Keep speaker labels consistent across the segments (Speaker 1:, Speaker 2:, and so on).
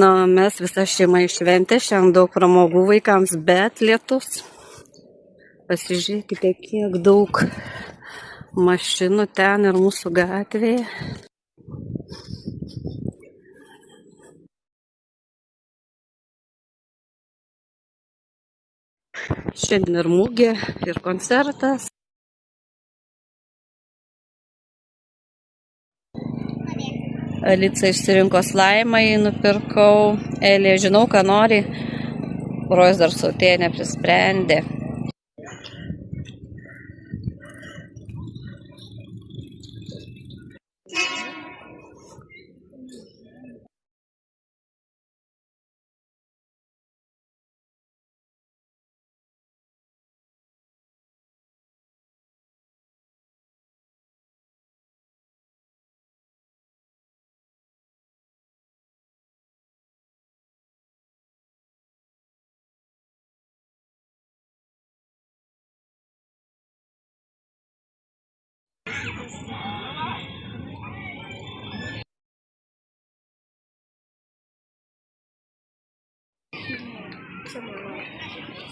Speaker 1: Na, mes visą šeimą išventė, šiandien daug pramogų vaikams, bet lietus. Pasižiūrėkite, kiek daug mašinų ten ir mūsų gatvėje. Šiandien ir mūgė, ir koncertas. Alica išsirinko slaimą, jį nupirkau. Elė, žinau, ką nori. Rojus dar sautėje neprisprendė.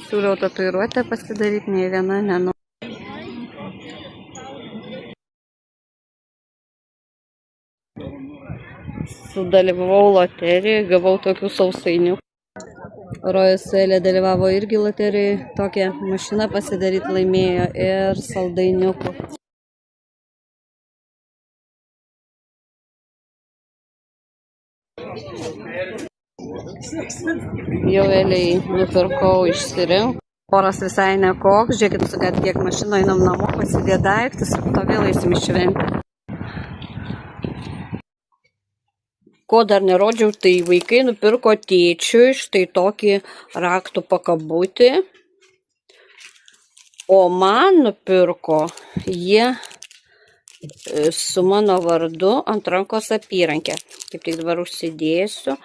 Speaker 1: Siūliau tatuiruotę pasidaryti, nei viena nenori. Sudalyvavau loterijoje, gavau tokių sausainių. Rojus Elė dalyvavo irgi loterijoje, tokią mašiną pasidaryti laimėjo ir saldainiukų. Jau Elei nupirkau išsirinkti. Oras visai nekoks, žiūrėkit, kad kiek mašino einam namo, pasidė daiktus ir to vėl eisim išventi. Ko dar nerodžiau, tai vaikai nupirko tėčiui štai tokį raktų pakabutį, o man nupirko jie su mano vardu ant rankos apyrankę. Kaip tik dabar užsidėsiu.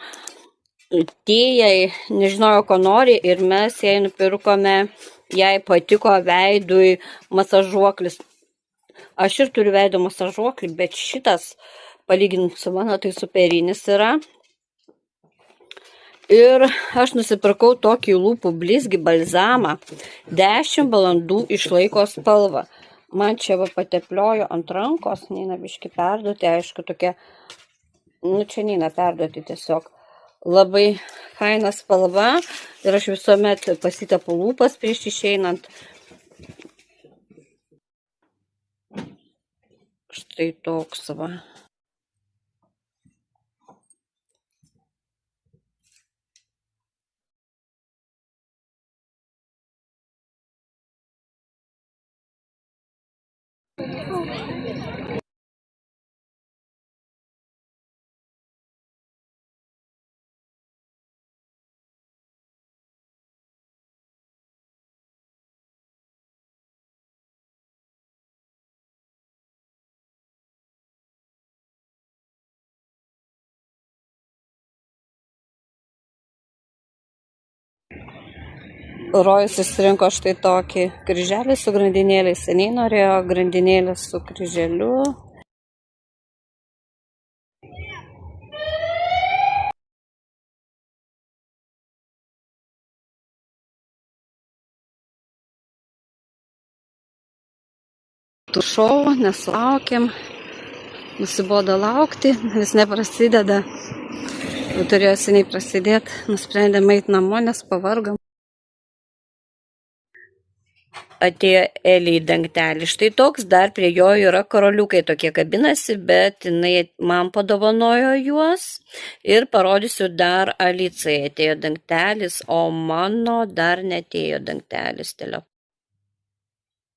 Speaker 1: Tėjai nežinojo, ko nori ir mes jai nupirkome, jai patiko veidui masažuoklis. Aš ir turiu veido masažuoklį, bet šitas, palyginti su mano, tai superinis yra. Ir aš nusipirkau tokį lūpų blizgį balzamą. 10 valandų išlaiko spalvą. Man čia va patepliojo ant rankos, neina biški perduoti, aišku, tokia, čia neina perduoti tiesiog. Labai faina spalva ir aš visuomet pasitepu lūpas prieš išeinant. Štai toks va. Rojus išsirinko štai tokį kryželį su grandinėliais. Seniai norėjo grandinėlį su kryželiu. Šou, nesulaukėm. Nusibodo laukti, vis neprasideda. Turėjo seniai prasidėti. Nusprendėm eiti namo, nes pavargom. Atėjo Elė į dangtelį. Štai toks, dar prie jo yra karoliukai tokie kabinasi, bet jinai man padovanojo juos. Ir parodysiu dar Alicai atėjo dangtelis, o mano dar netėjo dangtelis telefonu.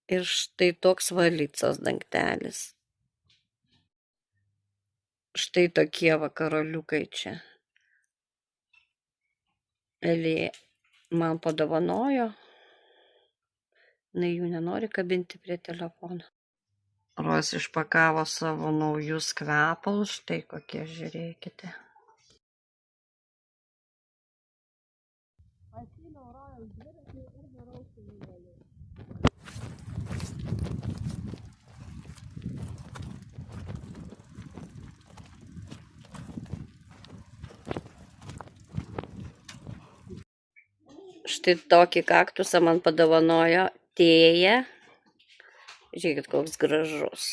Speaker 1: Ir štai toks va Alicos dangtelis. Štai tokie va karoliukai čia. Elė man padovanojo. Jų nenori kabinti prie telefono. Rojus išpakavo savo naujus kvepalus, štai kokie, žiūrėkite. Štai tokį kaktusą man padovanojo tėja. Žiūrėkit, koks gražus.